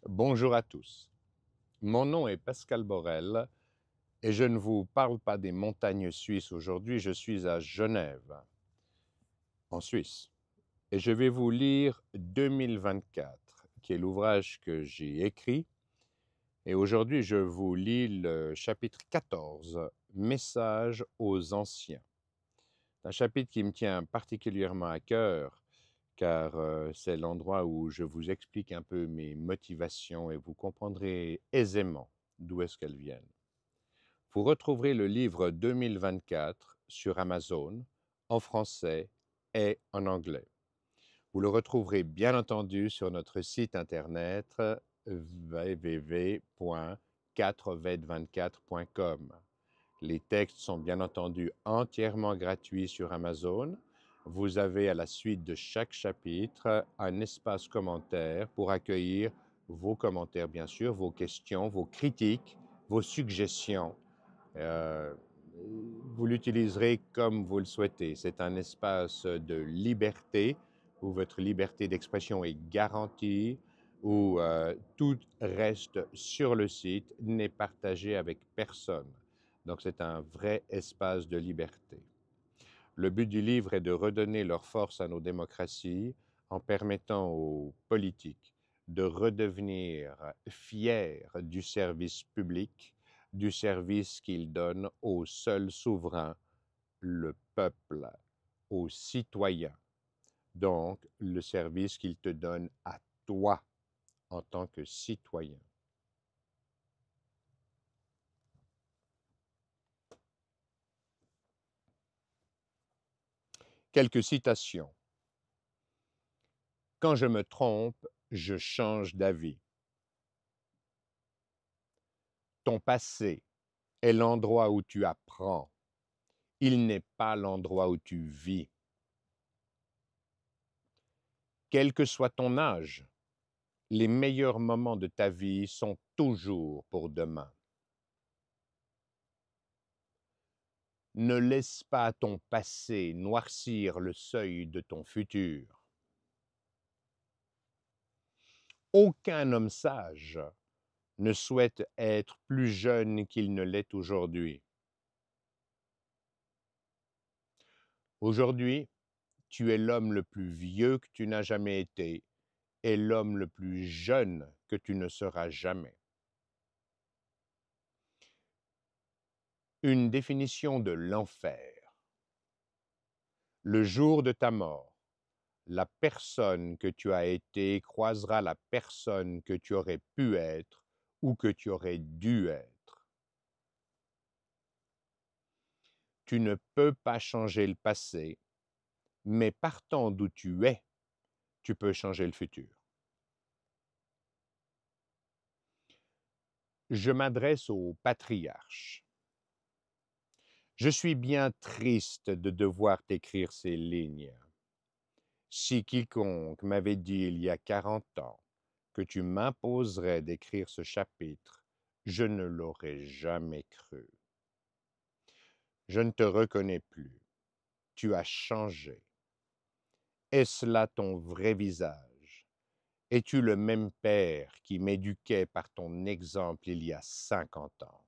Bonjour à tous. Mon nom est Pascal Borel et je ne vous parle pas des montagnes suisses aujourd'hui, je suis à Genève, en Suisse. Et je vais vous lire 2024, qui est l'ouvrage que j'ai écrit. Et aujourd'hui, je vous lis le chapitre 14, Message aux anciens. C'est un chapitre qui me tient particulièrement à cœur, car c'est l'endroit où je vous explique un peu mes motivations et vous comprendrez aisément d'où est-ce qu'elles viennent. Vous retrouverez le livre 2024 sur Amazon, en français et en anglais. Vous le retrouverez bien entendu sur notre site internet www.4v24.com. Les textes sont bien entendu entièrement gratuits sur Amazon. Vous avez à la suite de chaque chapitre un espace commentaire pour accueillir vos commentaires, bien sûr, vos questions, vos critiques, vos suggestions. Euh, vous l'utiliserez comme vous le souhaitez. C'est un espace de liberté où votre liberté d'expression est garantie, où tout reste sur le site, n'est partagé avec personne. Donc c'est un vrai espace de liberté. Le but du livre est de redonner leur force à nos démocraties en permettant aux politiques de redevenir fiers du service public, du service qu'ils donnent au seul souverain, le peuple, aux citoyens. Donc, le service qu'ils te donnent à toi en tant que citoyen. Quelques citations. Quand je me trompe, je change d'avis. Ton passé est l'endroit où tu apprends. Il n'est pas l'endroit où tu vis. Quel que soit ton âge, les meilleurs moments de ta vie sont toujours pour demain. Ne laisse pas ton passé noircir le seuil de ton futur. Aucun homme sage ne souhaite être plus jeune qu'il ne l'est aujourd'hui. Aujourd'hui, tu es l'homme le plus vieux que tu n'as jamais été et l'homme le plus jeune que tu ne seras jamais. Une définition de l'enfer. Le jour de ta mort, la personne que tu as été croisera la personne que tu aurais pu être ou que tu aurais dû être. Tu ne peux pas changer le passé, mais partant d'où tu es, tu peux changer le futur. Je m'adresse au patriarche. Je suis bien triste de devoir t'écrire ces lignes. Si quiconque m'avait dit il y a 40 ans que tu m'imposerais d'écrire ce chapitre, je ne l'aurais jamais cru. Je ne te reconnais plus. Tu as changé. Est-ce là ton vrai visage? Es-tu le même père qui m'éduquait par ton exemple il y a 50 ans?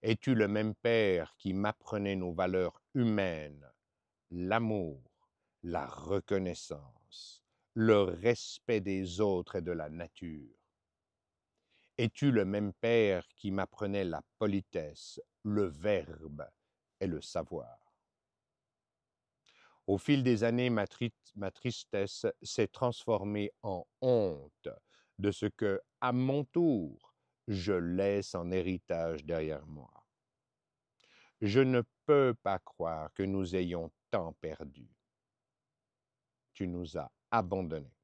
Es-tu le même père qui m'apprenait nos valeurs humaines, l'amour, la reconnaissance, le respect des autres et de la nature? Es-tu le même père qui m'apprenait la politesse, le verbe et le savoir? Au fil des années, ma tristesse s'est transformée en honte de ce que, à mon tour, je laisse en héritage derrière moi. Je ne peux pas croire que nous ayons tant perdu. Tu nous as abandonnés.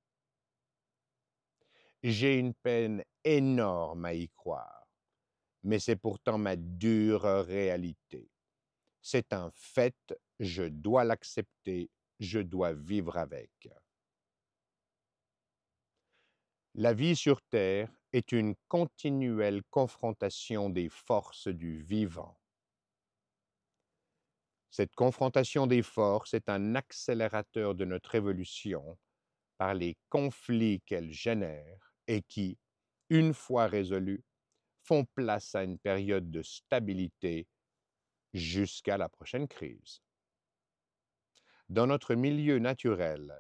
J'ai une peine énorme à y croire, mais c'est pourtant ma dure réalité. C'est un fait, je dois l'accepter, je dois vivre avec. La vie sur Terre est une continuelle confrontation des forces du vivant. Cette confrontation des forces est un accélérateur de notre évolution par les conflits qu'elle génère et qui, une fois résolus, font place à une période de stabilité jusqu'à la prochaine crise. Dans notre milieu naturel,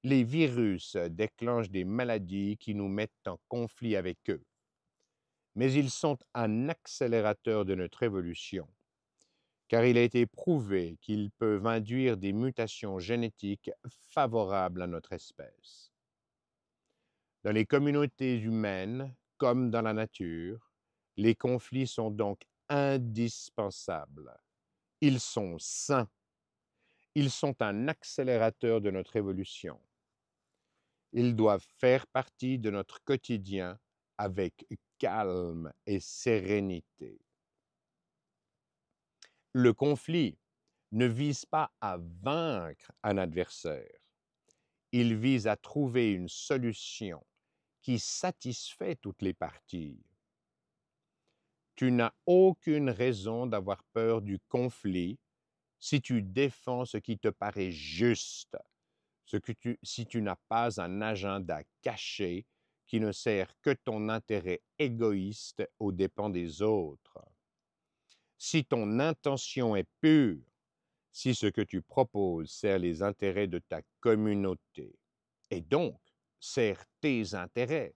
les virus déclenchent des maladies qui nous mettent en conflit avec eux, mais ils sont un accélérateur de notre évolution, car il a été prouvé qu'ils peuvent induire des mutations génétiques favorables à notre espèce. Dans les communautés humaines, comme dans la nature, les conflits sont donc indispensables. Ils sont sains. Ils sont un accélérateur de notre évolution. Ils doivent faire partie de notre quotidien avec calme et sérénité. Le conflit ne vise pas à vaincre un adversaire. Il vise à trouver une solution qui satisfait toutes les parties. Tu n'as aucune raison d'avoir peur du conflit si tu défends ce qui te paraît juste, si tu n'as pas un agenda caché qui ne sert que ton intérêt égoïste aux dépens des autres. Si ton intention est pure, si ce que tu proposes sert les intérêts de ta communauté, et donc sert tes intérêts,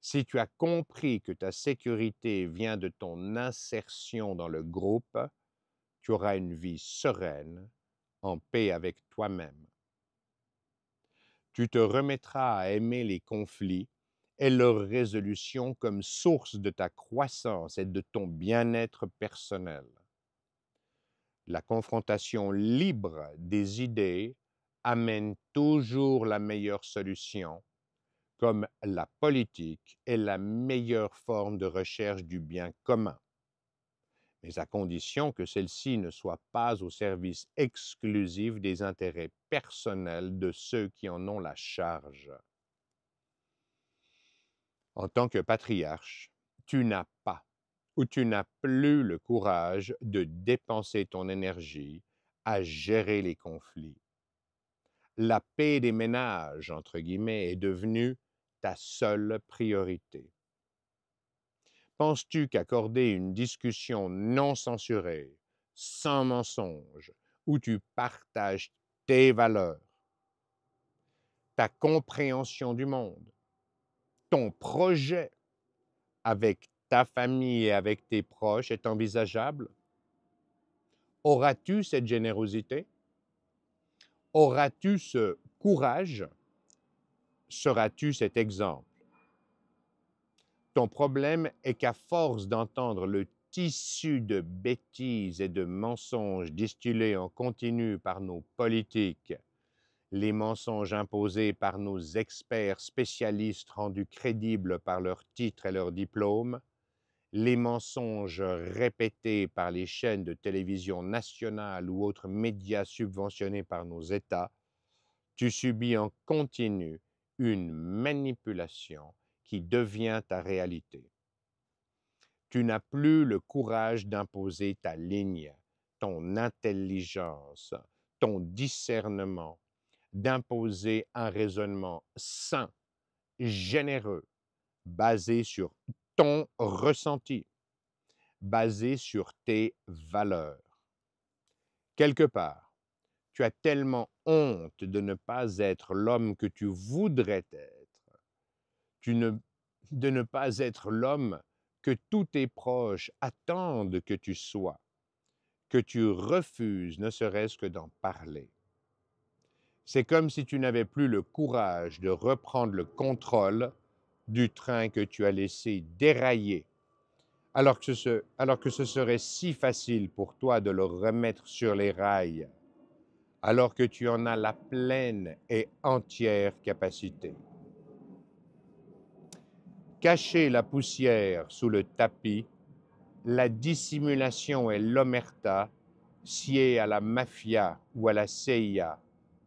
si tu as compris que ta sécurité vient de ton insertion dans le groupe, tu auras une vie sereine, en paix avec toi-même. Tu te remettras à aimer les conflits et leur résolution comme source de ta croissance et de ton bien-être personnel. La confrontation libre des idées amène toujours la meilleure solution, comme la politique est la meilleure forme de recherche du bien commun, mais à condition que celle-ci ne soit pas au service exclusif des intérêts personnels de ceux qui en ont la charge. En tant que patriarche, tu n'as pas ou tu n'as plus le courage de dépenser ton énergie à gérer les conflits. La paix des ménages, entre guillemets, est devenue ta seule priorité. Penses-tu qu'accorder une discussion non censurée, sans mensonge, où tu partages tes valeurs, ta compréhension du monde, ton projet avec ta famille et avec tes proches est envisageable? Auras-tu cette générosité? Auras-tu ce courage? Seras-tu cet exemple? Ton problème est qu'à force d'entendre le tissu de bêtises et de mensonges distillés en continu par nos politiques, les mensonges imposés par nos experts spécialistes rendus crédibles par leurs titres et leurs diplômes, les mensonges répétés par les chaînes de télévision nationales ou autres médias subventionnés par nos États, tu subis en continu une manipulation qui devient ta réalité. Tu n'as plus le courage d'imposer ta ligne, ton intelligence, ton discernement, d'imposer un raisonnement sain, généreux, basé sur ton ressenti, basé sur tes valeurs. Quelque part, tu as tellement honte de ne pas être l'homme que tu voudrais être, de ne pas être l'homme que tous tes proches attendent que tu sois, que tu refuses ne serait-ce que d'en parler. C'est comme si tu n'avais plus le courage de reprendre le contrôle du train que tu as laissé dérailler, alors que ce serait si facile pour toi de le remettre sur les rails, alors que tu en as la pleine et entière capacité. Cacher la poussière sous le tapis, la dissimulation et l'omerta sied à la mafia ou à la CIA,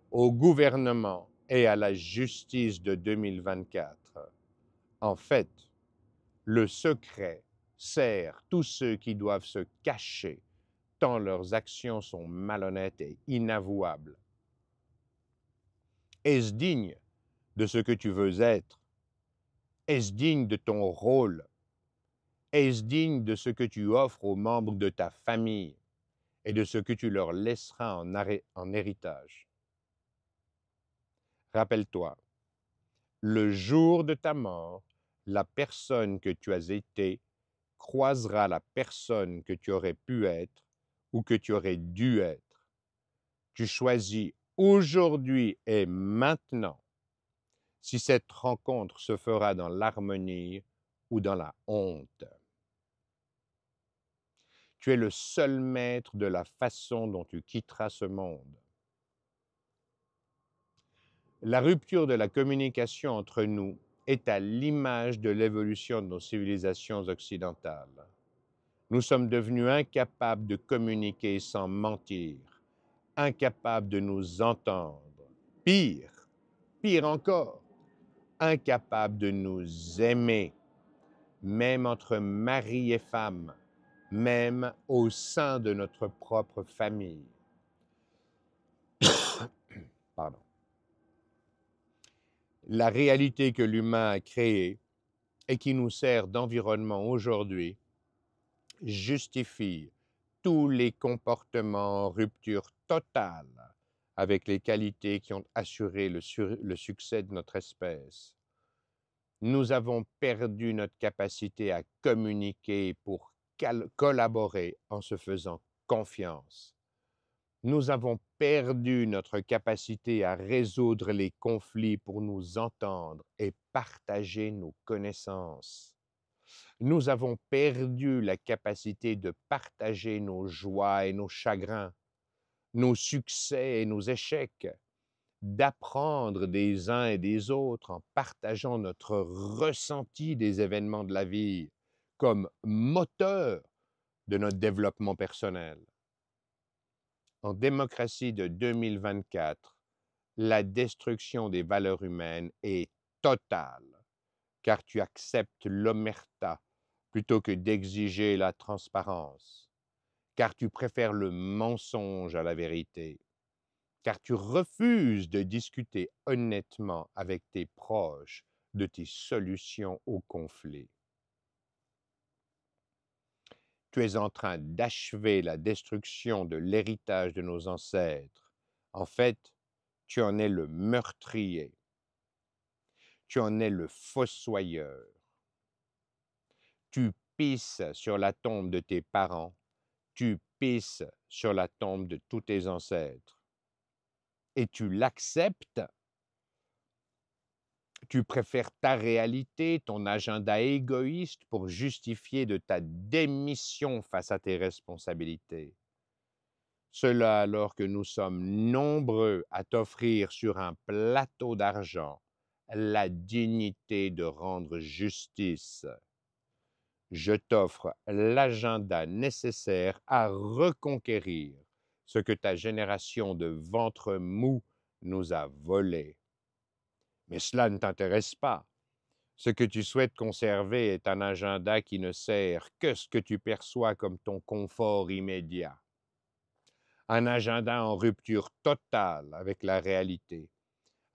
au gouvernement et à la justice de 2024. En fait, le secret sert tous ceux qui doivent se cacher tant leurs actions sont malhonnêtes et inavouables. Est-ce digne de ce que tu veux être? Est-ce digne de ton rôle? Est-ce digne de ce que tu offres aux membres de ta famille et de ce que tu leur laisseras en héritage? Rappelle-toi, le jour de ta mort, la personne que tu as été croisera la personne que tu aurais pu être ou que tu aurais dû être. Tu choisis aujourd'hui et maintenant si cette rencontre se fera dans l'harmonie ou dans la honte. Tu es le seul maître de la façon dont tu quitteras ce monde. La rupture de la communication entre nous est à l'image de l'évolution de nos civilisations occidentales. Nous sommes devenus incapables de communiquer sans mentir, incapables de nous entendre. Pire encore, incapables de nous aimer, même entre mari et femme, même au sein de notre propre famille. Pardon. La réalité que l'humain a créée et qui nous sert d'environnement aujourd'hui justifie tous les comportements en rupture totale avec les qualités qui ont assuré le succès de notre espèce. Nous avons perdu notre capacité à communiquer pour collaborer en se faisant confiance. Nous avons perdu notre capacité à résoudre les conflits pour nous entendre et partager nos connaissances. Nous avons perdu la capacité de partager nos joies et nos chagrins, nos succès et nos échecs, d'apprendre des uns et des autres en partageant notre ressenti des événements de la vie comme moteur de notre développement personnel. En démocratie de 2024, la destruction des valeurs humaines est totale, car tu acceptes l'omerta plutôt que d'exiger la transparence, car tu préfères le mensonge à la vérité, car tu refuses de discuter honnêtement avec tes proches de tes solutions aux conflits. Tu es en train d'achever la destruction de l'héritage de nos ancêtres. En fait, tu en es le meurtrier. Tu en es le fossoyeur. Tu pisses sur la tombe de tes parents. Tu pisses sur la tombe de tous tes ancêtres. Et tu l'acceptes. Tu préfères ta réalité, ton agenda égoïste pour justifier de ta démission face à tes responsabilités. Cela alors que nous sommes nombreux à t'offrir sur un plateau d'argent la dignité de rendre justice. Je t'offre l'agenda nécessaire à reconquérir ce que ta génération de ventre mou nous a volé. Mais cela ne t'intéresse pas. Ce que tu souhaites conserver est un agenda qui ne sert que ce que tu perçois comme ton confort immédiat. Un agenda en rupture totale avec la réalité.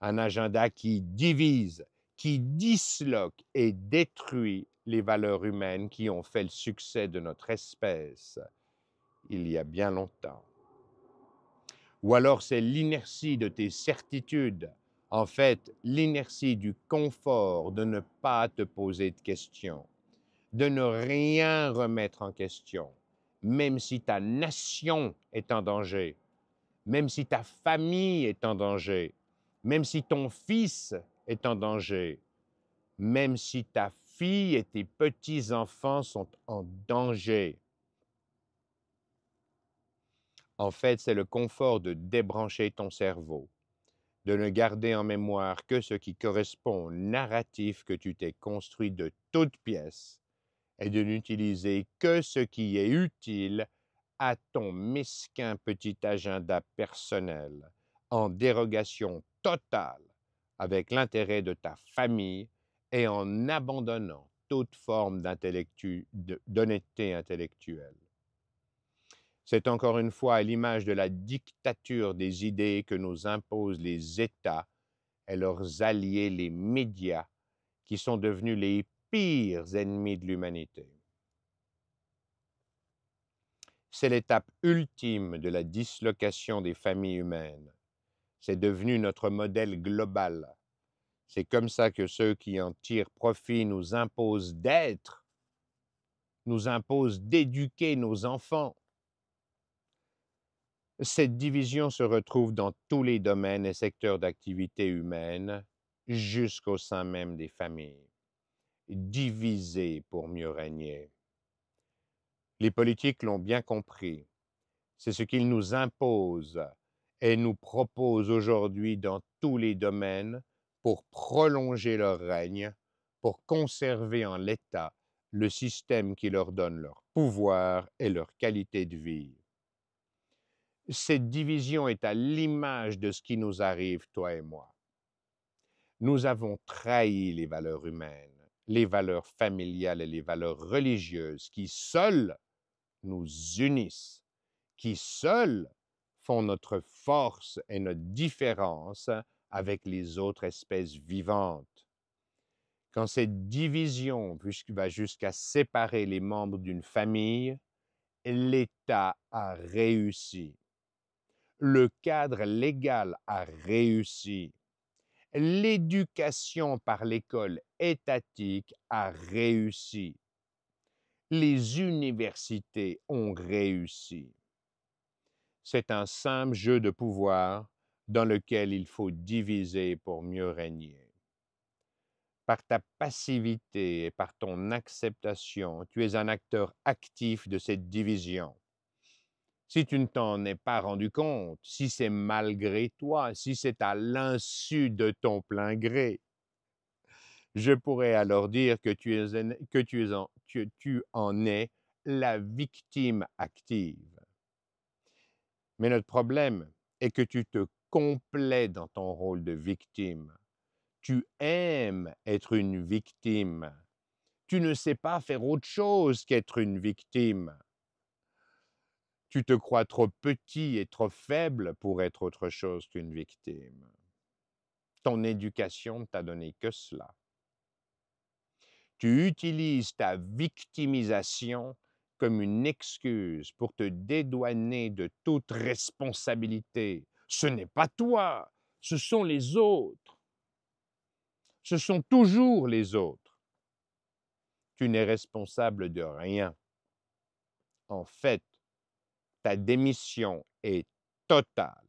Un agenda qui divise, qui disloque et détruit les valeurs humaines qui ont fait le succès de notre espèce il y a bien longtemps. Ou alors c'est l'inertie de tes certitudes, en fait l'inertie du confort de ne pas te poser de questions, de ne rien remettre en question, même si ta nation est en danger, même si ta famille est en danger, même si ton fils est en danger, même si ta fille et tes petits-enfants sont en danger. En fait, c'est le confort de débrancher ton cerveau, de ne garder en mémoire que ce qui correspond au narratif que tu t'es construit de toutes pièces et de n'utiliser que ce qui est utile à ton mesquin petit agenda personnel, en dérogation totale avec l'intérêt de ta famille et en abandonnant toute forme d'honnêteté intellectuelle. C'est encore une fois à l'image de la dictature des idées que nous imposent les États et leurs alliés, les médias, qui sont devenus les pires ennemis de l'humanité. C'est l'étape ultime de la dislocation des familles humaines. C'est devenu notre modèle global. C'est comme ça que ceux qui en tirent profit nous imposent d'être, nous imposent d'éduquer nos enfants. Cette division se retrouve dans tous les domaines et secteurs d'activité humaine, jusqu'au sein même des familles. Diviser pour mieux régner. Les politiques l'ont bien compris. C'est ce qu'ils nous imposent et nous proposent aujourd'hui dans tous les domaines pour prolonger leur règne, pour conserver en l'état le système qui leur donne leur pouvoir et leur qualité de vie. Cette division est à l'image de ce qui nous arrive, toi et moi. Nous avons trahi les valeurs humaines, les valeurs familiales et les valeurs religieuses qui seules nous unissent, qui seules font notre force et notre différence avec les autres espèces vivantes. Quand cette division va jusqu'à séparer les membres d'une famille, l'État a réussi. Le cadre légal a réussi. L'éducation par l'école étatique a réussi. Les universités ont réussi. C'est un simple jeu de pouvoir dans lequel il faut diviser pour mieux régner. Par ta passivité et par ton acceptation, tu es un acteur actif de cette division. Si tu ne t'en es pas rendu compte, si c'est malgré toi, si c'est à l'insu de ton plein gré, je pourrais alors dire que tu en es la victime active. Mais notre problème est que tu te complais dans ton rôle de victime. Tu aimes être une victime. Tu ne sais pas faire autre chose qu'être une victime. Tu te crois trop petit et trop faible pour être autre chose qu'une victime. Ton éducation ne t'a donné que cela. Tu utilises ta victimisation comme une excuse pour te dédouaner de toute responsabilité. Ce n'est pas toi, ce sont les autres. Ce sont toujours les autres. Tu n'es responsable de rien. En fait, ta démission est totale.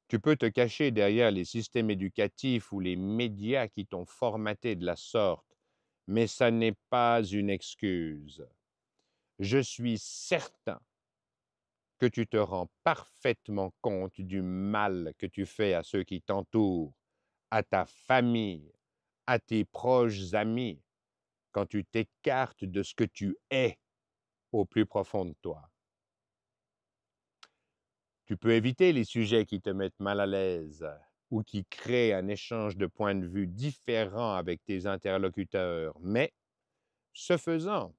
Tu peux te cacher derrière les systèmes éducatifs ou les médias qui t'ont formaté de la sorte, mais ça n'est pas une excuse. Je suis certain que tu te rends parfaitement compte du mal que tu fais à ceux qui t'entourent, à ta famille, à tes proches amis, quand tu t'écartes de ce que tu es au plus profond de toi. Tu peux éviter les sujets qui te mettent mal à l'aise ou qui créent un échange de points de vue différents avec tes interlocuteurs, mais ce faisant,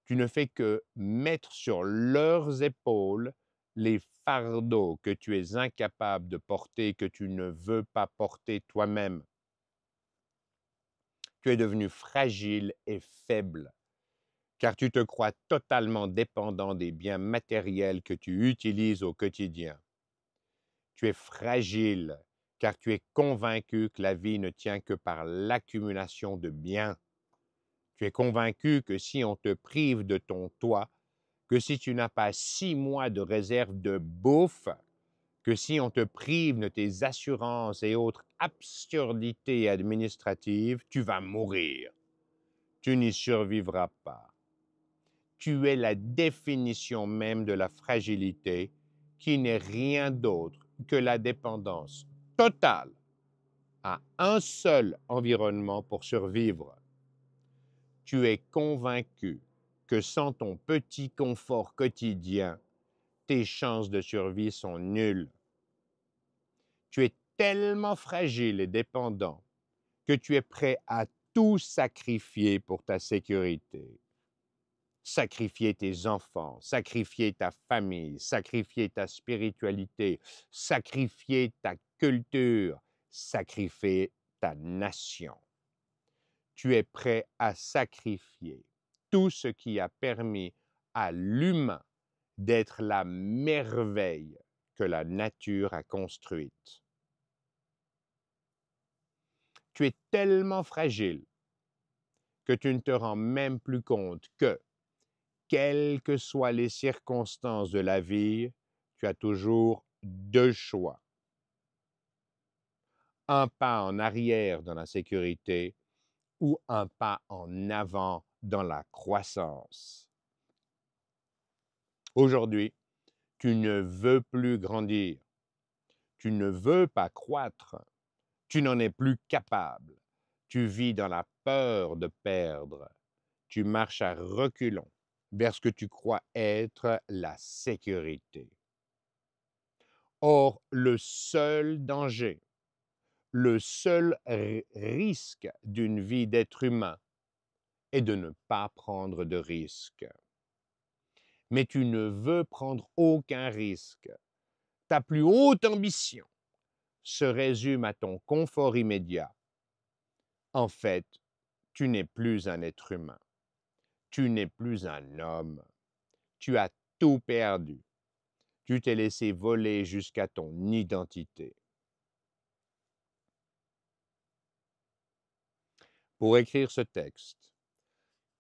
tu ne fais que mettre sur leurs épaules les fardeaux que tu es incapable de porter, que tu ne veux pas porter toi-même. Tu es devenu fragile et faible, car tu te crois totalement dépendant des biens matériels que tu utilises au quotidien. Tu es fragile, car tu es convaincu que la vie ne tient que par l'accumulation de biens. Tu es convaincu que si on te prive de ton toit, que si tu n'as pas 6 mois de réserve de bouffe, que si on te prive de tes assurances et autres absurdités administratives, tu vas mourir. Tu n'y survivras pas. Tu es la définition même de la fragilité, qui n'est rien d'autre que la dépendance totale à un seul environnement pour survivre. Tu es convaincu que sans ton petit confort quotidien, tes chances de survie sont nulles. Tu es tellement fragile et dépendant que tu es prêt à tout sacrifier pour ta sécurité. Sacrifier tes enfants, sacrifier ta famille, sacrifier ta spiritualité, sacrifier ta culture, sacrifier ta nation. Tu es prêt à sacrifier tout ce qui a permis à l'humain d'être la merveille que la nature a construite. Tu es tellement fragile que tu ne te rends même plus compte que, quelles que soient les circonstances de la vie, tu as toujours deux choix. Un pas en arrière dans la sécurité ou un pas en avant dans la croissance. Aujourd'hui, tu ne veux plus grandir, tu ne veux pas croître, tu n'en es plus capable, tu vis dans la peur de perdre, tu marches à reculons vers ce que tu crois être la sécurité. Or, le seul danger, le seul risque d'une vie d'être humain est de ne pas prendre de risque. Mais tu ne veux prendre aucun risque. Ta plus haute ambition se résume à ton confort immédiat. En fait, tu n'es plus un être humain. Tu n'es plus un homme. Tu as tout perdu. Tu t'es laissé voler jusqu'à ton identité. Pour écrire ce texte,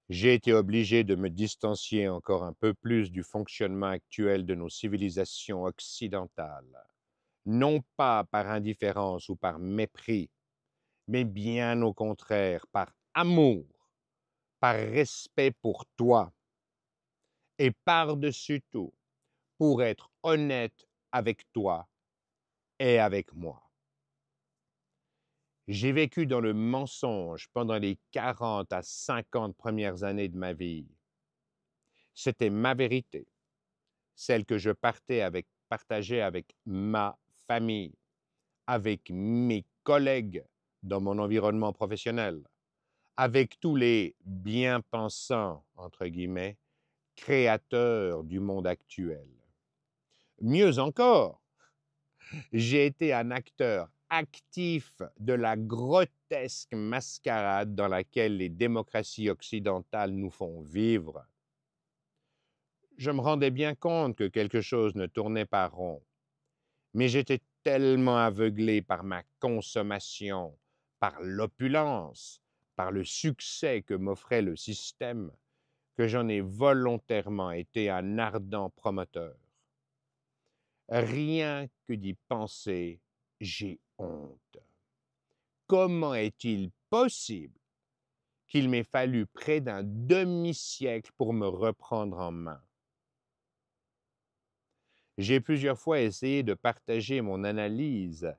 j'ai été obligé de me distancier encore un peu plus du fonctionnement actuel de nos civilisations occidentales, non pas par indifférence ou par mépris, mais bien au contraire, par amour, par respect pour toi et par-dessus tout, pour être honnête avec toi et avec moi. J'ai vécu dans le mensonge pendant les 40 à 50 premières années de ma vie. C'était ma vérité, celle que je partageais avec ma famille, avec mes collègues dans mon environnement professionnel, avec tous les bien-pensants, entre guillemets, créateurs du monde actuel. Mieux encore, j'ai été un acteur actif de la grotesque mascarade dans laquelle les démocraties occidentales nous font vivre. Je me rendais bien compte que quelque chose ne tournait pas rond, mais j'étais tellement aveuglé par ma consommation, par l'opulence, par le succès que m'offrait le système, que j'en ai volontairement été un ardent promoteur. Rien que d'y penser, j'ai honte. Comment est-il possible qu'il m'ait fallu près d'un demi-siècle pour me reprendre en main? J'ai plusieurs fois essayé de partager mon analyse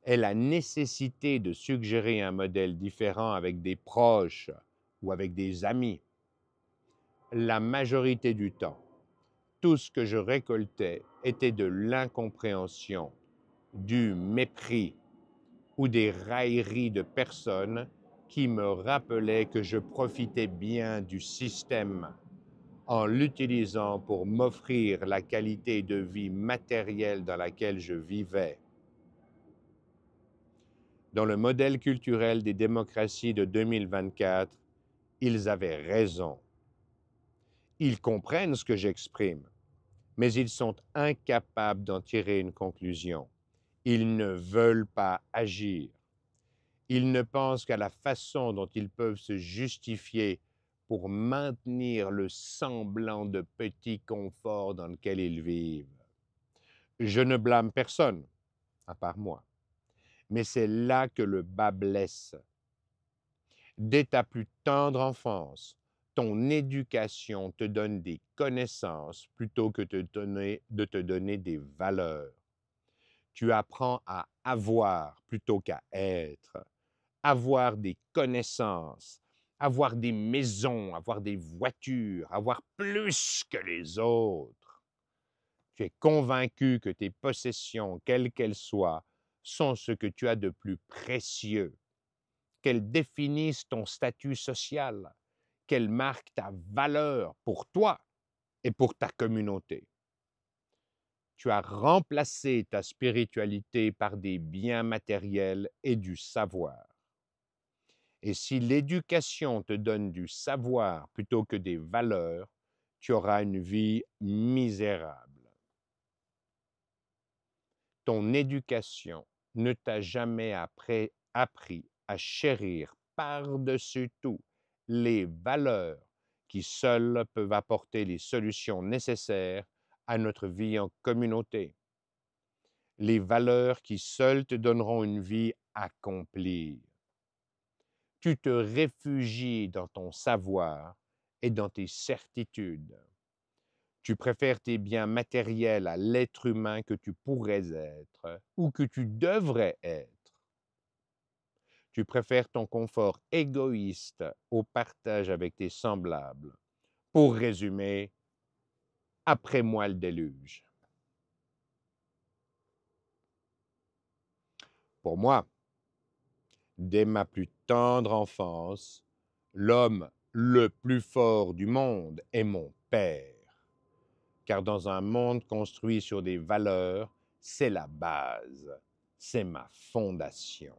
et la nécessité de suggérer un modèle différent avec des proches ou avec des amis. La majorité du temps, tout ce que je récoltais était de l'incompréhension, du mépris ou des railleries de personnes qui me rappelaient que je profitais bien du système en l'utilisant pour m'offrir la qualité de vie matérielle dans laquelle je vivais. Dans le modèle culturel des démocraties de 2024, ils avaient raison. Ils comprennent ce que j'exprime, mais ils sont incapables d'en tirer une conclusion. Ils ne veulent pas agir. Ils ne pensent qu'à la façon dont ils peuvent se justifier pour maintenir le semblant de petit confort dans lequel ils vivent. Je ne blâme personne, à part moi, mais c'est là que le bât blesse. Dès ta plus tendre enfance, ton éducation te donne des connaissances plutôt que de te donner des valeurs. Tu apprends à avoir plutôt qu'à être. Avoir des connaissances, avoir des maisons, avoir des voitures, avoir plus que les autres. Tu es convaincu que tes possessions, quelles qu'elles soient, sont ce que tu as de plus précieux, qu'elles définissent ton statut social, qu'elles marquent ta valeur pour toi et pour ta communauté. Tu as remplacé ta spiritualité par des biens matériels et du savoir. Et si l'éducation te donne du savoir plutôt que des valeurs, tu auras une vie misérable. Ton éducation ne t'a jamais appris à chérir par-dessus tout les valeurs qui seules peuvent apporter les solutions nécessaires à notre vie en communauté. Les valeurs qui seules te donneront une vie accomplie. Tu te réfugies dans ton savoir et dans tes certitudes. Tu préfères tes biens matériels à l'être humain que tu pourrais être ou que tu devrais être. Tu préfères ton confort égoïste au partage avec tes semblables. Pour résumer, après moi le déluge. Pour moi, dès ma plus tendre enfance, l'homme le plus fort du monde est mon père. Car dans un monde construit sur des valeurs, c'est la base, c'est ma fondation.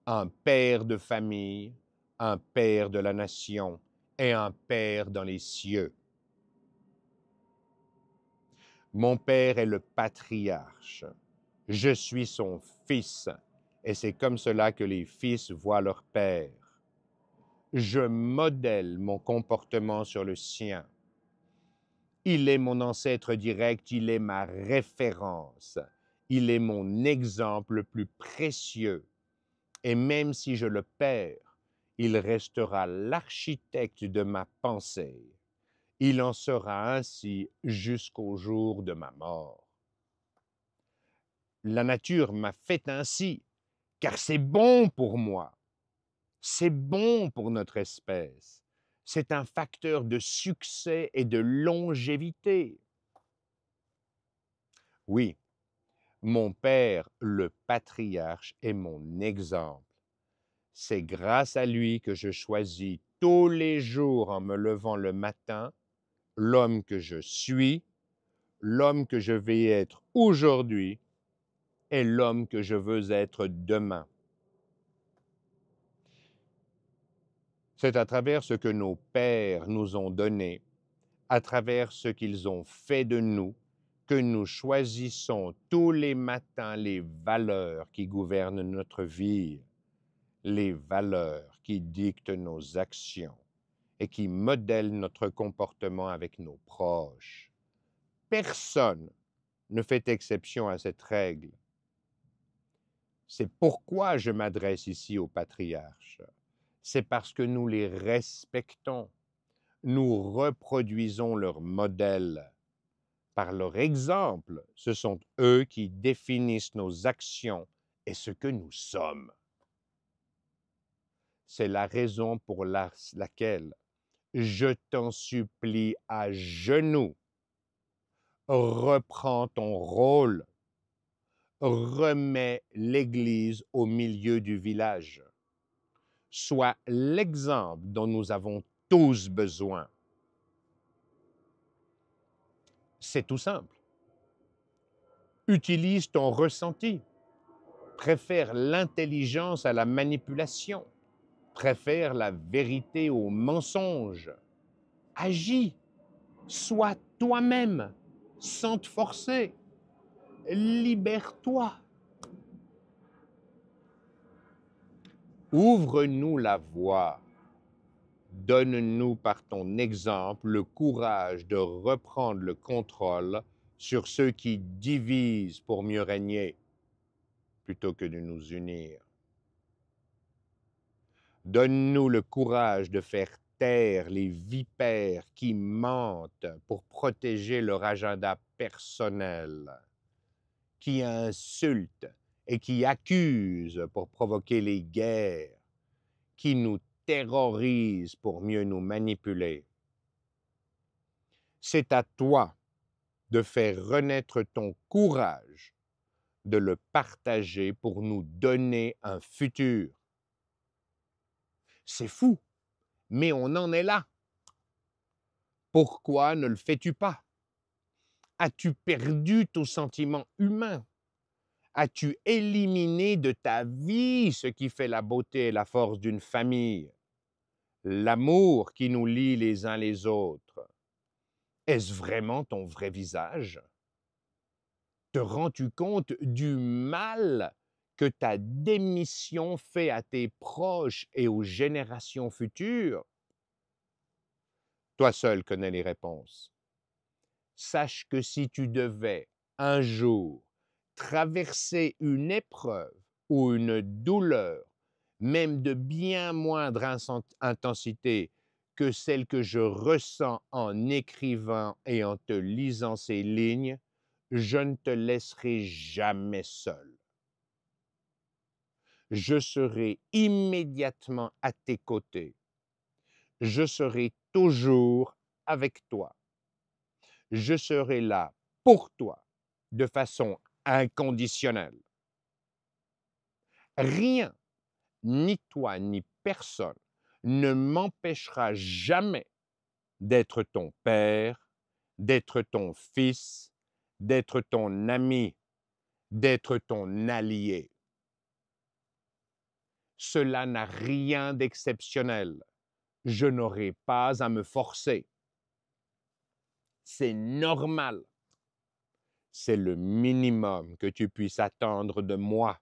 Un père de famille, un père de la nation et un père dans les cieux. Mon père est le patriarche. Je suis son fils et c'est comme cela que les fils voient leur père. Je modèle mon comportement sur le sien. Il est mon ancêtre direct, il est ma référence, il est mon exemple le plus précieux. Et même si je le perds, il restera l'architecte de ma pensée. Il en sera ainsi jusqu'au jour de ma mort. La nature m'a fait ainsi, car c'est bon pour moi. C'est bon pour notre espèce. C'est un facteur de succès et de longévité. Oui, mon père, le patriarche, est mon exemple. C'est grâce à lui que je choisis tous les jours en me levant le matin l'homme que je suis, l'homme que je vais être aujourd'hui et l'homme que je veux être demain. C'est à travers ce que nos pères nous ont donné, à travers ce qu'ils ont fait de nous, que nous choisissons tous les matins les valeurs qui gouvernent notre vie, les valeurs qui dictent nos actions et qui modèlent notre comportement avec nos proches. Personne ne fait exception à cette règle. C'est pourquoi je m'adresse ici aux patriarches. C'est parce que nous les respectons. Nous reproduisons leur modèle. Par leur exemple, ce sont eux qui définissent nos actions et ce que nous sommes. C'est la raison pour laquelle je t'en supplie à genoux, reprends ton rôle, remets l'Église au milieu du village. Sois l'exemple dont nous avons tous besoin. C'est tout simple. Utilise ton ressenti. Préfère l'intelligence à la manipulation. Préfère la vérité au mensonge. Agis. Sois toi-même, sans te forcer. Libère-toi. Ouvre-nous la voie. Donne-nous par ton exemple le courage de reprendre le contrôle sur ceux qui divisent pour mieux régner, plutôt que de nous unir. Donne-nous le courage de faire taire les vipères qui mentent pour protéger leur agenda personnel, qui insultent et qui accusent pour provoquer les guerres, qui nous terrorisent pour mieux nous manipuler. C'est à toi de faire renaître ton courage, de le partager pour nous donner un futur. C'est fou, mais on en est là. Pourquoi ne le fais-tu pas? As-tu perdu ton sentiment humain? As-tu éliminé de ta vie ce qui fait la beauté et la force d'une famille? L'amour qui nous lie les uns les autres? Est-ce vraiment ton vrai visage? Te rends-tu compte du mal que ta démission fait à tes proches et aux générations futures? Toi seul connais les réponses. Sache que si tu devais un jour traverser une épreuve ou une douleur, même de bien moindre intensité que celle que je ressens en écrivant et en te lisant ces lignes, je ne te laisserai jamais seul. Je serai immédiatement à tes côtés. Je serai toujours avec toi. Je serai là pour toi de façon inconditionnelle. Rien, ni toi, ni personne, ne m'empêchera jamais d'être ton père, d'être ton fils, d'être ton ami, d'être ton allié. Cela n'a rien d'exceptionnel. Je n'aurai pas à me forcer. C'est normal. C'est le minimum que tu puisses attendre de moi.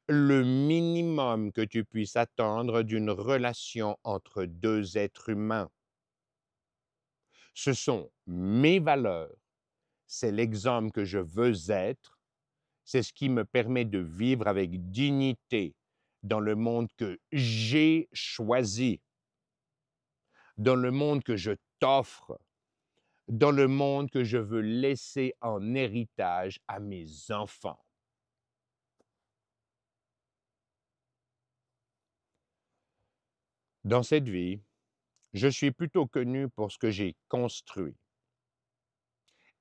Le minimum que tu puisses attendre d'une relation entre deux êtres humains. Ce sont mes valeurs, c'est l'exemple que je veux être, c'est ce qui me permet de vivre avec dignité dans le monde que j'ai choisi, dans le monde que je t'offre, dans le monde que je veux laisser en héritage à mes enfants. Dans cette vie, je suis plutôt connu pour ce que j'ai construit.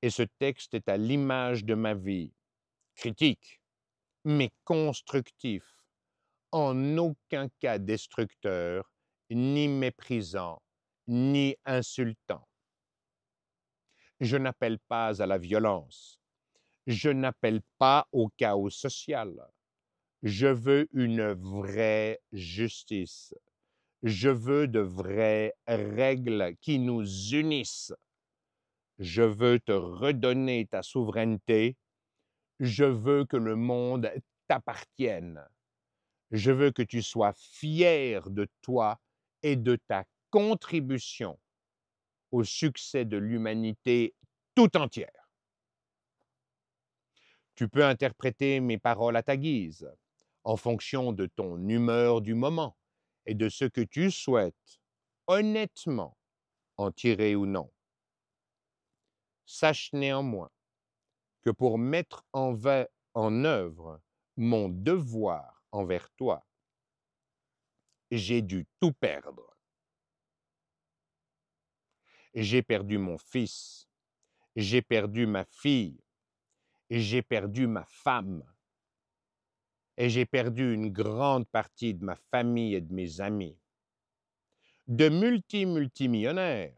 Et ce texte est à l'image de ma vie, critique, mais constructif, en aucun cas destructeur, ni méprisant, ni insultant. Je n'appelle pas à la violence. Je n'appelle pas au chaos social. Je veux une vraie justice. Je veux de vraies règles qui nous unissent. Je veux te redonner ta souveraineté. Je veux que le monde t'appartienne. Je veux que tu sois fier de toi et de ta contribution au succès de l'humanité tout entière. Tu peux interpréter mes paroles à ta guise, en fonction de ton humeur du moment et de ce que tu souhaites, honnêtement, en tirer ou non. Sache néanmoins que pour mettre en œuvre mon devoir envers toi, j'ai dû tout perdre. J'ai perdu mon fils, j'ai perdu ma fille, j'ai perdu ma femme et j'ai perdu une grande partie de ma famille et de mes amis. De multimillionnaire,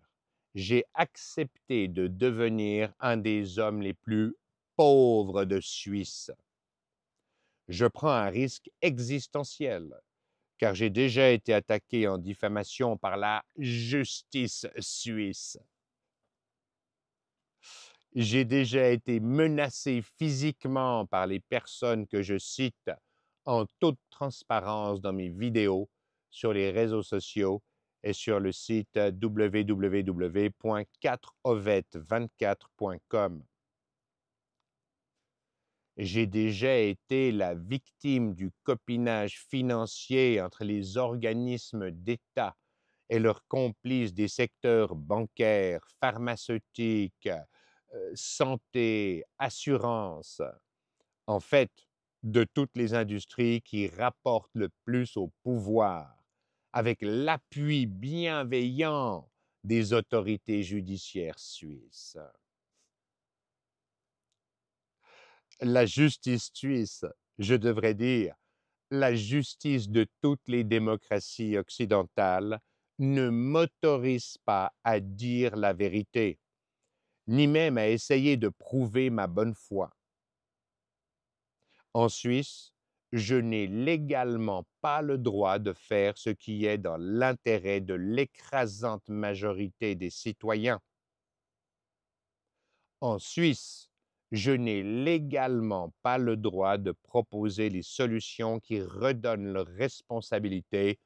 j'ai accepté de devenir un des hommes les plus pauvres de Suisse. Je prends un risque existentiel car j'ai déjà été attaqué en diffamation par la justice suisse. J'ai déjà été menacé physiquement par les personnes que je cite en toute transparence dans mes vidéos sur les réseaux sociaux et sur le site www.4ovet24.com. J'ai déjà été la victime du copinage financier entre les organismes d'État et leurs complices des secteurs bancaires, pharmaceutiques, santé, assurance, en fait, de toutes les industries qui rapportent le plus au pouvoir, avec l'appui bienveillant des autorités judiciaires suisses. La justice suisse, je devrais dire, la justice de toutes les démocraties occidentales ne m'autorise pas à dire la vérité, ni même à essayer de prouver ma bonne foi. En Suisse, je n'ai légalement pas le droit de faire ce qui est dans l'intérêt de l'écrasante majorité des citoyens. En Suisse, je n'ai légalement pas le droit de proposer les solutions qui redonnent leurs responsabilités,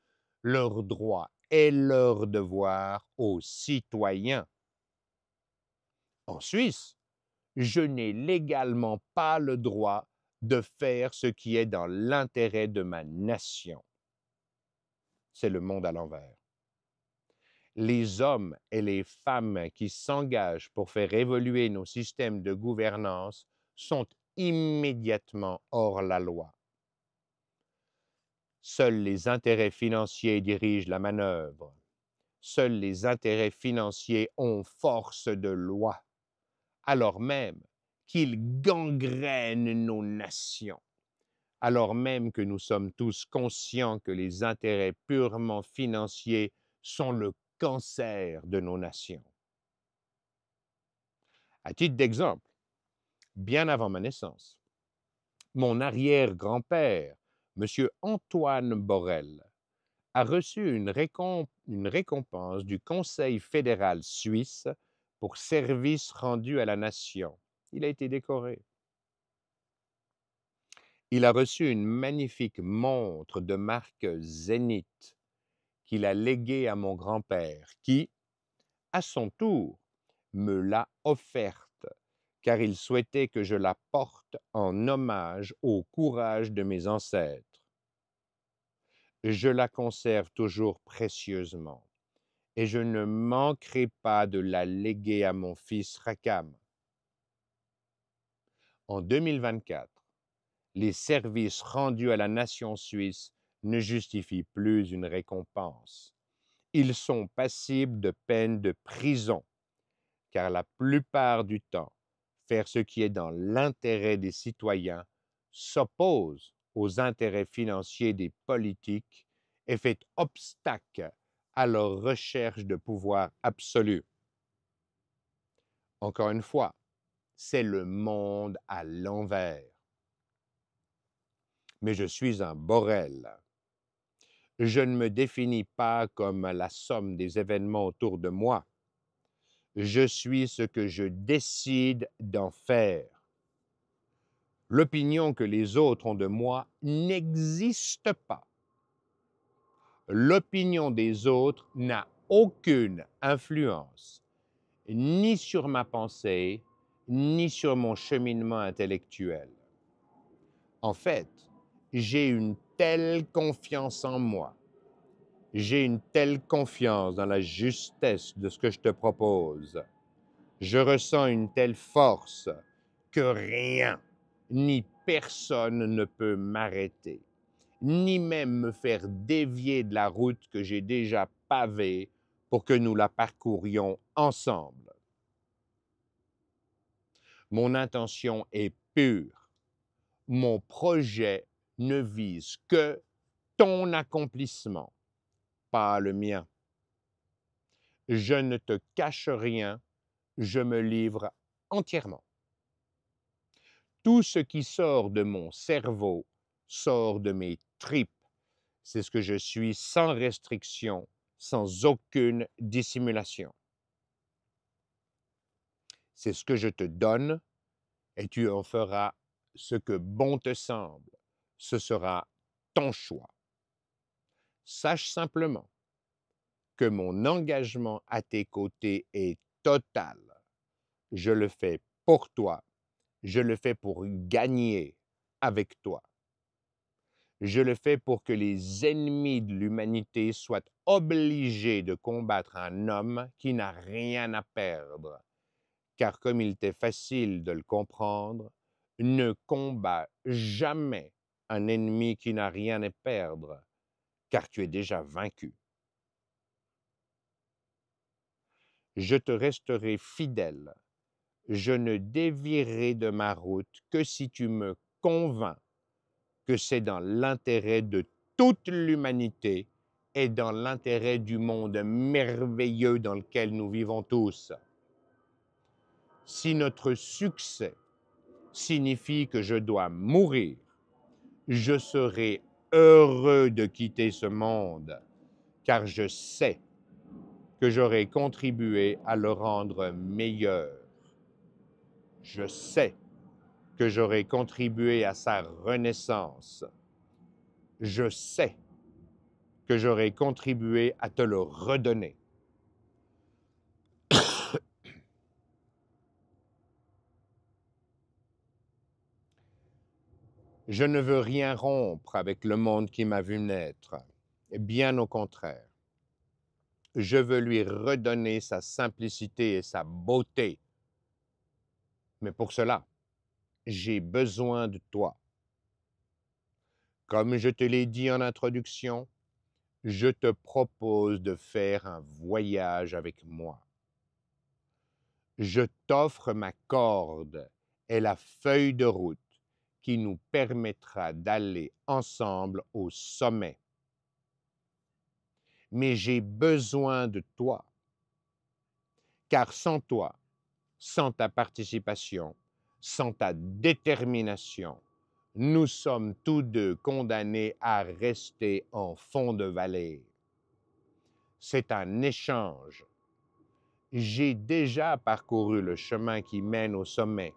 leurs droits et leurs devoirs aux citoyens. En Suisse, je n'ai légalement pas le droit de faire ce qui est dans l'intérêt de ma nation. C'est le monde à l'envers. Les hommes et les femmes qui s'engagent pour faire évoluer nos systèmes de gouvernance sont immédiatement hors la loi. Seuls les intérêts financiers dirigent la manœuvre. Seuls les intérêts financiers ont force de loi, alors même qu'ils gangrènent nos nations, alors même que nous sommes tous conscients que les intérêts purement financiers sont le cancer de nos nations. À titre d'exemple, bien avant ma naissance, mon arrière-grand-père, M. Antoine Borel, a reçu une récompense du Conseil fédéral suisse pour service rendu à la nation. Il a été décoré. Il a reçu une magnifique montre de marque Zénith qu'il a léguée à mon grand-père qui, à son tour, me l'a offerte car il souhaitait que je la porte en hommage au courage de mes ancêtres. Je la conserve toujours précieusement et je ne manquerai pas de la léguer à mon fils Rakam. En 2024, les services rendus à la nation suisse ne justifient plus une récompense. Ils sont passibles de peine de prison, car la plupart du temps, faire ce qui est dans l'intérêt des citoyens s'oppose aux intérêts financiers des politiques et fait obstacle à leur recherche de pouvoir absolu. Encore une fois, c'est le monde à l'envers. Mais je suis un Borel. Je ne me définis pas comme la somme des événements autour de moi. Je suis ce que je décide d'en faire. L'opinion que les autres ont de moi n'existe pas. L'opinion des autres n'a aucune influence, ni sur ma pensée, ni sur mon cheminement intellectuel. En fait, j'ai une telle confiance en moi, j'ai une telle confiance dans la justesse de ce que je te propose, je ressens une telle force que rien ni personne ne peut m'arrêter, ni même me faire dévier de la route que j'ai déjà pavée pour que nous la parcourions ensemble. Mon intention est pure. Mon projet ne vise que ton accomplissement, pas le mien. Je ne te cache rien, je me livre entièrement. Tout ce qui sort de mon cerveau sort de mes tripes. C'est ce que je suis sans restriction, sans aucune dissimulation. C'est ce que je te donne et tu en feras ce que bon te semble. Ce sera ton choix. Sache simplement que mon engagement à tes côtés est total. Je le fais pour toi. Je le fais pour gagner avec toi. Je le fais pour que les ennemis de l'humanité soient obligés de combattre un homme qui n'a rien à perdre. Car comme il t'est facile de le comprendre, ne combat jamais un ennemi qui n'a rien à perdre, car tu es déjà vaincu. Je te resterai fidèle. Je ne dévierai de ma route que si tu me convaincs que c'est dans l'intérêt de toute l'humanité et dans l'intérêt du monde merveilleux dans lequel nous vivons tous. Si notre succès signifie que je dois mourir, je serai heureux de quitter ce monde, car je sais que j'aurai contribué à le rendre meilleur. Je sais que j'aurai contribué à sa renaissance. Je sais que j'aurai contribué à te le redonner. Je ne veux rien rompre avec le monde qui m'a vu naître. Bien au contraire. Je veux lui redonner sa simplicité et sa beauté. Mais pour cela, j'ai besoin de toi. Comme je te l'ai dit en introduction, je te propose de faire un voyage avec moi. Je t'offre ma corde et la feuille de route qui nous permettra d'aller ensemble au sommet. Mais j'ai besoin de toi, car sans toi, sans ta participation, sans ta détermination, nous sommes tous deux condamnés à rester en fond de vallée. C'est un échange. J'ai déjà parcouru le chemin qui mène au sommet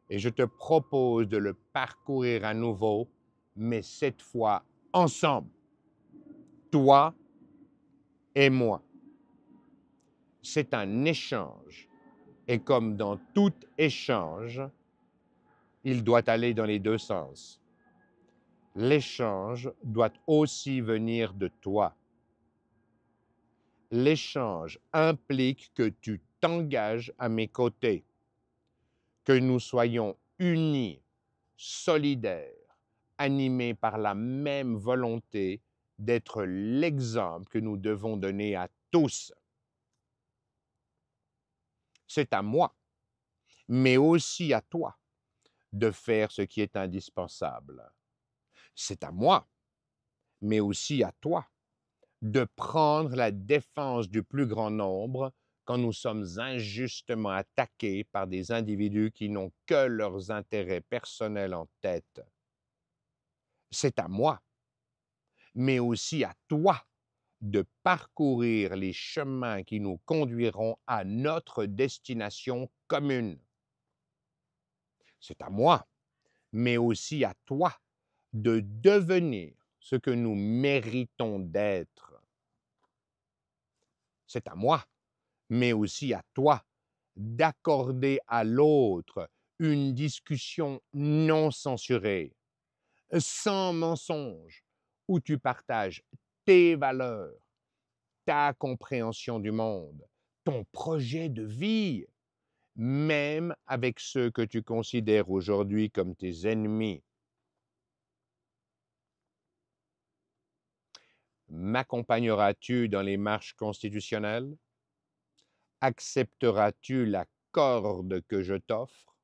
et je te propose de le parcourir à nouveau, mais cette fois ensemble, toi et moi. C'est un échange et comme dans tout échange, il doit aller dans les deux sens. L'échange doit aussi venir de toi. L'échange implique que tu t'engages à mes côtés, que nous soyons unis, solidaires, animés par la même volonté d'être l'exemple que nous devons donner à tous. C'est à moi, mais aussi à toi, de faire ce qui est indispensable. C'est à moi, mais aussi à toi, de prendre la défense du plus grand nombre quand nous sommes injustement attaqués par des individus qui n'ont que leurs intérêts personnels en tête. C'est à moi, mais aussi à toi, de parcourir les chemins qui nous conduiront à notre destination commune. C'est à moi, mais aussi à toi, de devenir ce que nous méritons d'être. C'est à moi, mais aussi à toi, d'accorder à l'autre une discussion non censurée, sans mensonge, où tu partages tes valeurs, ta compréhension du monde, ton projet de vie, même avec ceux que tu considères aujourd'hui comme tes ennemis. M'accompagneras-tu dans les marches constitutionnelles? Accepteras-tu la corde que je t'offre?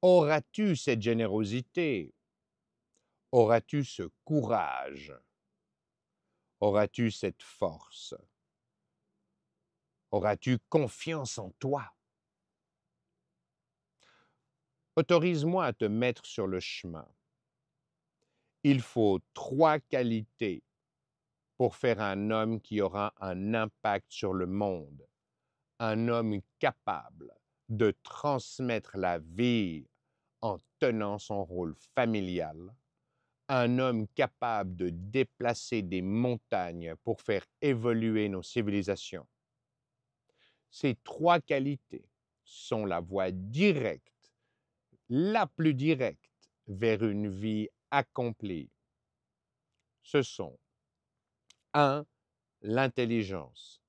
Auras-tu cette générosité? Auras-tu ce courage? Auras-tu cette force? Auras-tu confiance en toi? Autorise-moi à te mettre sur le chemin. Il faut 3 qualités pour faire un homme qui aura un impact sur le monde. Un homme capable de transmettre la vie en tenant son rôle familial. Un homme capable de déplacer des montagnes pour faire évoluer nos civilisations. Ces 3 qualités sont la voie directe, la plus directe, vers une vie accomplie. Ce sont 1. L'intelligence,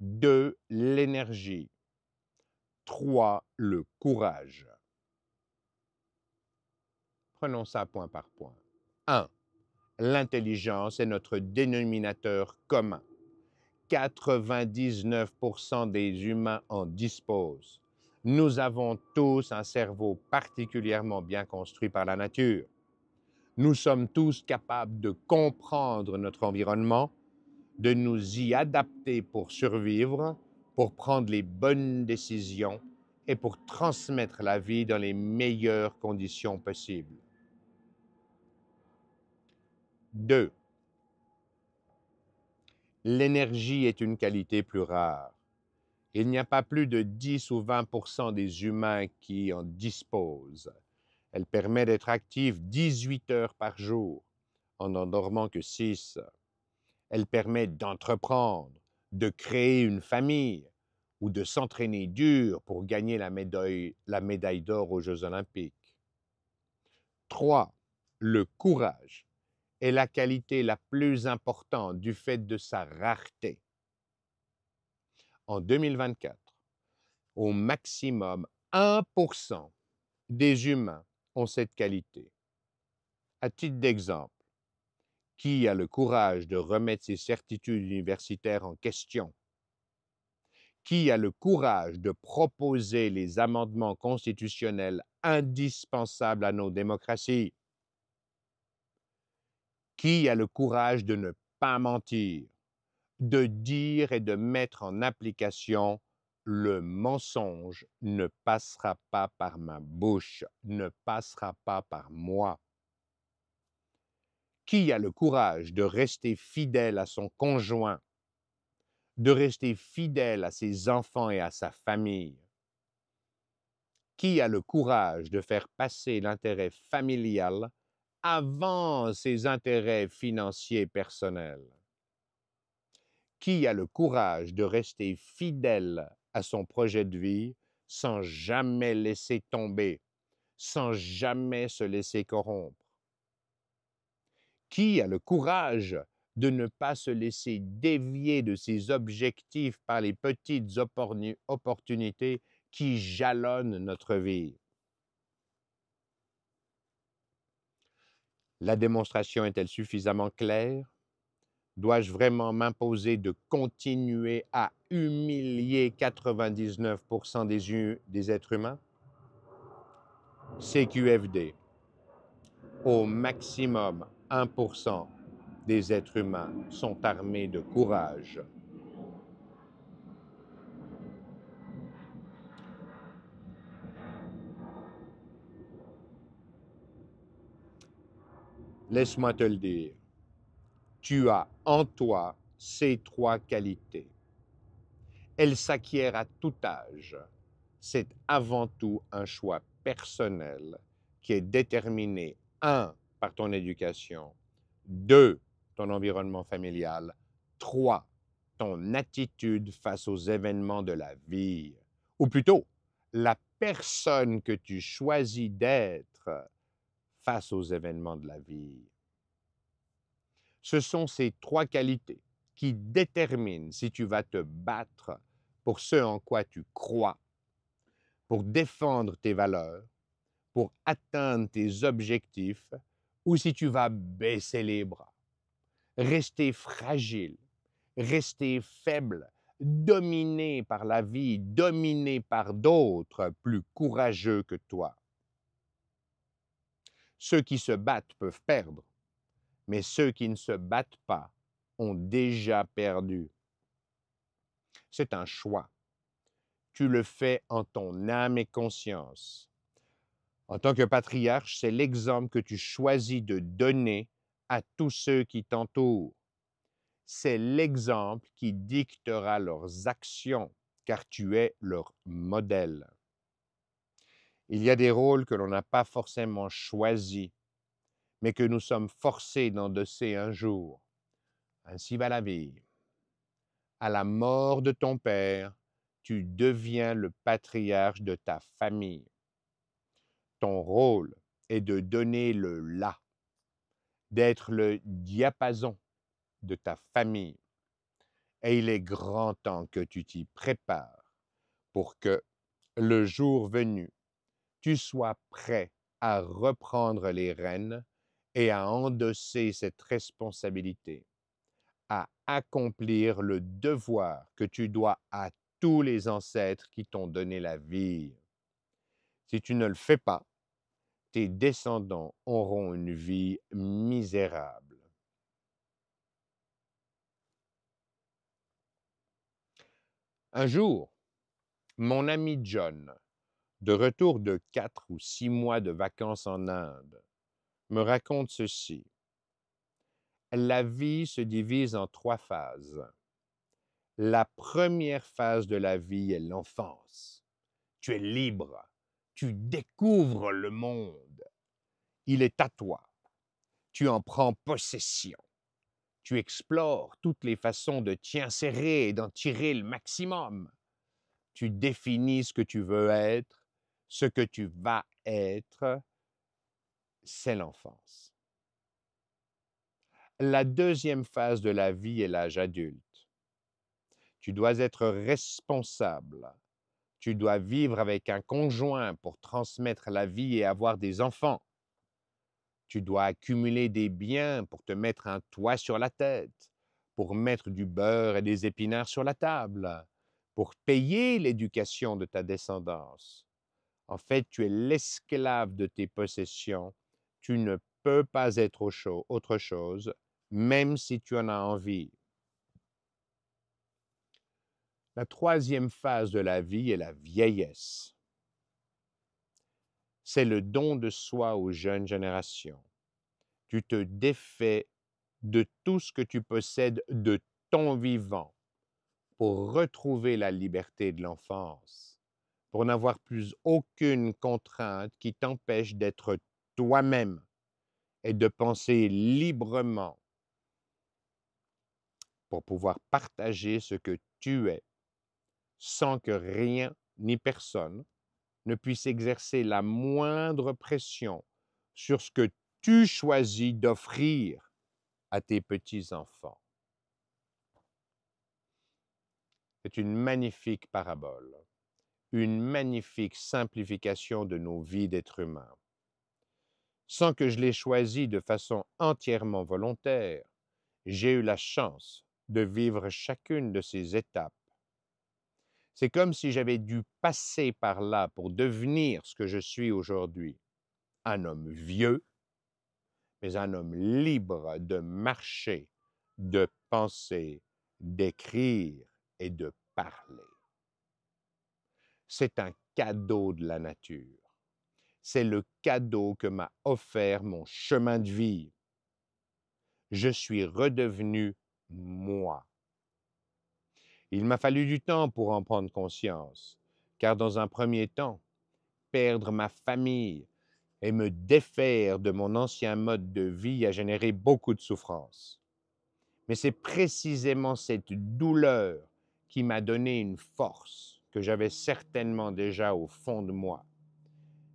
2. L'énergie, 3. Le courage. Prenons ça point par point. 1. L'intelligence est notre dénominateur commun. 99% des humains en disposent. Nous avons tous un cerveau particulièrement bien construit par la nature. Nous sommes tous capables de comprendre notre environnement, de nous y adapter pour survivre, pour prendre les bonnes décisions et pour transmettre la vie dans les meilleures conditions possibles. 2. L'énergie est une qualité plus rare. Il n'y a pas plus de 10 ou 20% des humains qui en disposent. Elle permet d'être actif 18 heures par jour, en n'en dormant que 6. Elle permet d'entreprendre, de créer une famille ou de s'entraîner dur pour gagner la médaille d'or aux Jeux olympiques. 3. Le courage est la qualité la plus importante du fait de sa rareté. En 2024, au maximum 1% des humains ont cette qualité. À titre d'exemple, qui a le courage de remettre ses certitudes universitaires en question? Qui a le courage de proposer les amendements constitutionnels indispensables à nos démocraties? Qui a le courage de ne pas mentir, de dire et de mettre en application le mensonge ne passera pas par ma bouche, ne passera pas par moi? Qui a le courage de rester fidèle à son conjoint, de rester fidèle à ses enfants et à sa famille? Qui a le courage de faire passer l'intérêt familial avant ses intérêts financiers personnels? Qui a le courage de rester fidèle à son projet de vie sans jamais laisser tomber, sans jamais se laisser corrompre? Qui a le courage de ne pas se laisser dévier de ses objectifs par les petites opportunités qui jalonnent notre vie? La démonstration est-elle suffisamment claire? Dois-je vraiment m'imposer de continuer à humilier 99% des êtres humains? CQFD, au maximum 1% des êtres humains sont armés de courage. Laisse-moi te le dire, tu as en toi ces 3 qualités. Elles s'acquièrent à tout âge. C'est avant tout un choix personnel qui est déterminé, 1, par ton éducation, 2, ton environnement familial, 3, ton attitude face aux événements de la vie, ou plutôt, la personne que tu choisis d'être face aux événements de la vie. Ce sont ces 3 qualités qui déterminent si tu vas te battre pour ce en quoi tu crois, pour défendre tes valeurs, pour atteindre tes objectifs, ou si tu vas baisser les bras, rester fragile, rester faible, dominé par la vie, dominé par d'autres plus courageux que toi. Ceux qui se battent peuvent perdre, mais ceux qui ne se battent pas ont déjà perdu. C'est un choix. Tu le fais en ton âme et conscience. En tant que patriarche, c'est l'exemple que tu choisis de donner à tous ceux qui t'entourent. C'est l'exemple qui dictera leurs actions, car tu es leur modèle. Il y a des rôles que l'on n'a pas forcément choisis, mais que nous sommes forcés d'endosser un jour. Ainsi va la vie. À la mort de ton père, tu deviens le patriarche de ta famille. Ton rôle est de donner le là, d'être le diapason de ta famille. Et il est grand temps que tu t'y prépares pour que, le jour venu, tu sois prêt à reprendre les rênes et à endosser cette responsabilité, à accomplir le devoir que tu dois à tous les ancêtres qui t'ont donné la vie. Si tu ne le fais pas, tes descendants auront une vie misérable. Un jour, mon ami John de retour de 4 ou 6 mois de vacances en Inde, me raconte ceci. La vie se divise en 3 phases. La première phase de la vie est l'enfance. Tu es libre, tu découvres le monde. Il est à toi. Tu en prends possession. Tu explores toutes les façons de t'y insérer et d'en tirer le maximum. Tu définis ce que tu veux être, ce que tu vas être, c'est l'enfance. La deuxième phase de la vie est l'âge adulte. Tu dois être responsable. Tu dois vivre avec un conjoint pour transmettre la vie et avoir des enfants. Tu dois accumuler des biens pour te mettre un toit sur la tête, pour mettre du beurre et des épinards sur la table, pour payer l'éducation de ta descendance. En fait, tu es l'esclave de tes possessions. Tu ne peux pas être autre chose, même si tu en as envie. La troisième phase de la vie est la vieillesse. C'est le don de soi aux jeunes générations. Tu te défais de tout ce que tu possèdes de ton vivant pour retrouver la liberté de l'enfance, pour n'avoir plus aucune contrainte qui t'empêche d'être toi-même et de penser librement pour pouvoir partager ce que tu es sans que rien ni personne ne puisse exercer la moindre pression sur ce que tu choisis d'offrir à tes petits-enfants. C'est une magnifique parabole, une magnifique simplification de nos vies d'êtres humains. Sans que je l'ai choisi de façon entièrement volontaire, j'ai eu la chance de vivre chacune de ces étapes. C'est comme si j'avais dû passer par là pour devenir ce que je suis aujourd'hui, un homme vieux, mais un homme libre de marcher, de penser, d'écrire et de parler. C'est un cadeau de la nature. C'est le cadeau que m'a offert mon chemin de vie. Je suis redevenu moi. Il m'a fallu du temps pour en prendre conscience, car dans un premier temps, perdre ma famille et me défaire de mon ancien mode de vie a généré beaucoup de souffrance. Mais c'est précisément cette douleur qui m'a donné une force que j'avais certainement déjà au fond de moi,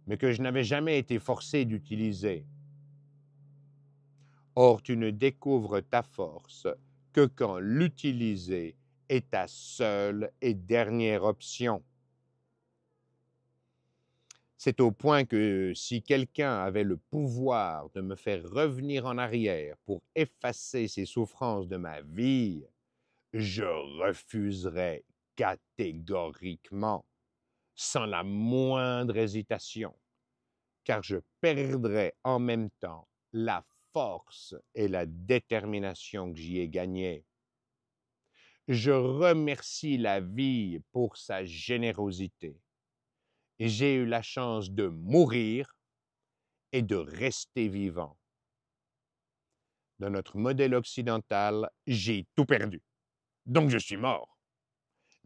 mais que je n'avais jamais été forcé d'utiliser. Or, tu ne découvres ta force que quand l'utiliser est ta seule et dernière option. C'est au point que si quelqu'un avait le pouvoir de me faire revenir en arrière pour effacer ces souffrances de ma vie, je refuserais catégoriquement, sans la moindre hésitation, car je perdrais en même temps la force et la détermination que j'y ai gagnées. Je remercie la vie pour sa générosité. J'ai eu la chance de mourir et de rester vivant. Dans notre modèle occidental, j'ai tout perdu, donc je suis mort.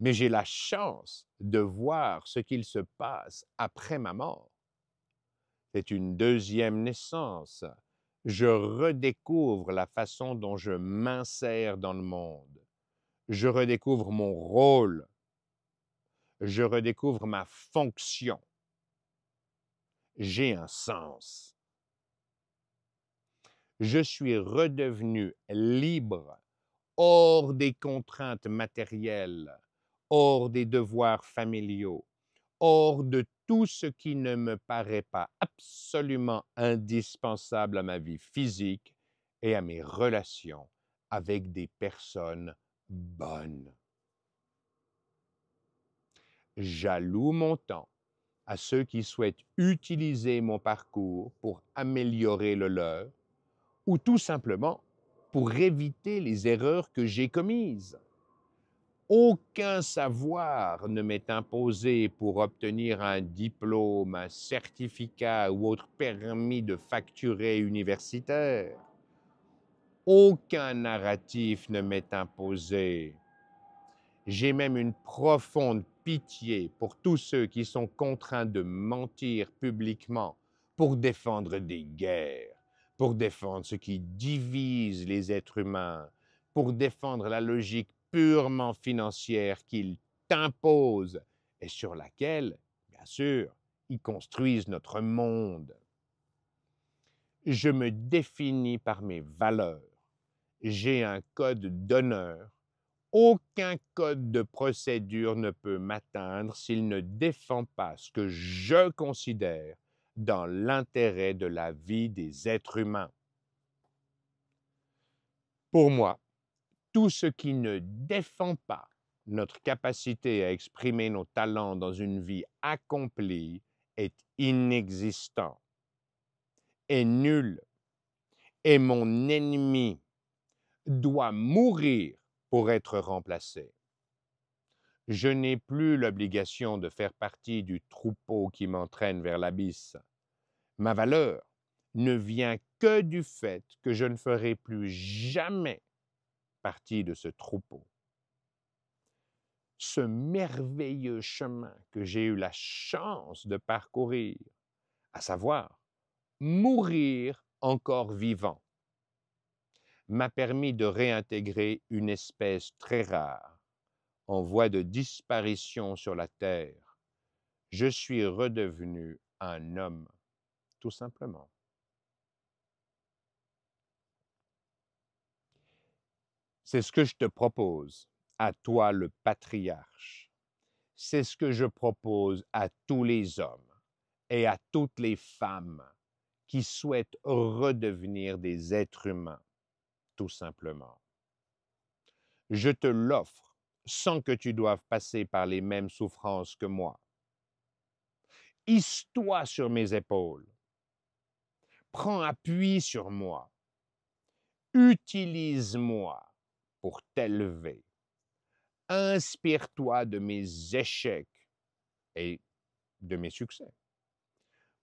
Mais j'ai la chance de voir ce qu'il se passe après ma mort. C'est une deuxième naissance. Je redécouvre la façon dont je m'insère dans le monde. Je redécouvre mon rôle. Je redécouvre ma fonction. J'ai un sens. Je suis redevenu libre, hors des contraintes matérielles, hors des devoirs familiaux, hors de tout ce qui ne me paraît pas absolument indispensable à ma vie physique et à mes relations avec des personnes bonnes. J'alloue mon temps à ceux qui souhaitent utiliser mon parcours pour améliorer le leur ou tout simplement pour éviter les erreurs que j'ai commises. Aucun savoir ne m'est imposé pour obtenir un diplôme, un certificat ou autre permis de facturer universitaire. Aucun narratif ne m'est imposé. J'ai même une profonde pitié pour tous ceux qui sont contraints de mentir publiquement pour défendre des guerres, pour défendre ce qui divise les êtres humains, pour défendre la logique purement financière qu'ils t'imposent et sur laquelle, bien sûr, ils construisent notre monde. Je me définis par mes valeurs. J'ai un code d'honneur. Aucun code de procédure ne peut m'atteindre s'il ne défend pas ce que je considère dans l'intérêt de la vie des êtres humains. Pour moi, tout ce qui ne défend pas notre capacité à exprimer nos talents dans une vie accomplie est inexistant, est nul, et mon ennemi doit mourir pour être remplacé. Je n'ai plus l'obligation de faire partie du troupeau qui m'entraîne vers l'abysse. Ma valeur ne vient que du fait que je ne ferai plus jamais partie de ce troupeau. Ce merveilleux chemin que j'ai eu la chance de parcourir, à savoir mourir encore vivant, m'a permis de réintégrer une espèce très rare, en voie de disparition sur la Terre. Je suis redevenu un homme, tout simplement. C'est ce que je te propose, à toi le patriarche. C'est ce que je propose à tous les hommes et à toutes les femmes qui souhaitent redevenir des êtres humains, tout simplement. Je te l'offre sans que tu doives passer par les mêmes souffrances que moi. Hisse-toi sur mes épaules. Prends appui sur moi. Utilise-moi pour t'élever. Inspire-toi de mes échecs et de mes succès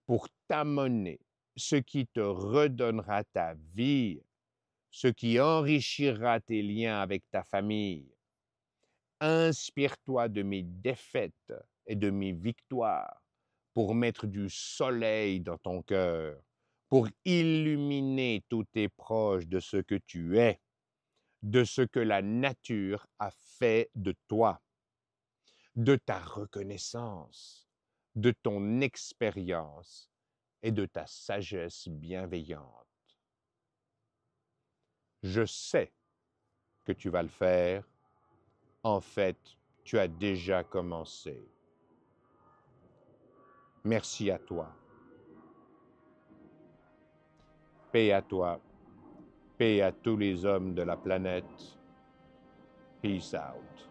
pour t'amener ce qui te redonnera ta vie, ce qui enrichira tes liens avec ta famille. Inspire-toi de mes défaites et de mes victoires pour mettre du soleil dans ton cœur, pour illuminer tous tes proches de ce que tu es, de ce que la nature a fait de toi, de ta reconnaissance, de ton expérience et de ta sagesse bienveillante. Je sais que tu vas le faire. En fait, tu as déjà commencé. Merci à toi. Paix à toi. Paix à tous les hommes de la planète. Peace out.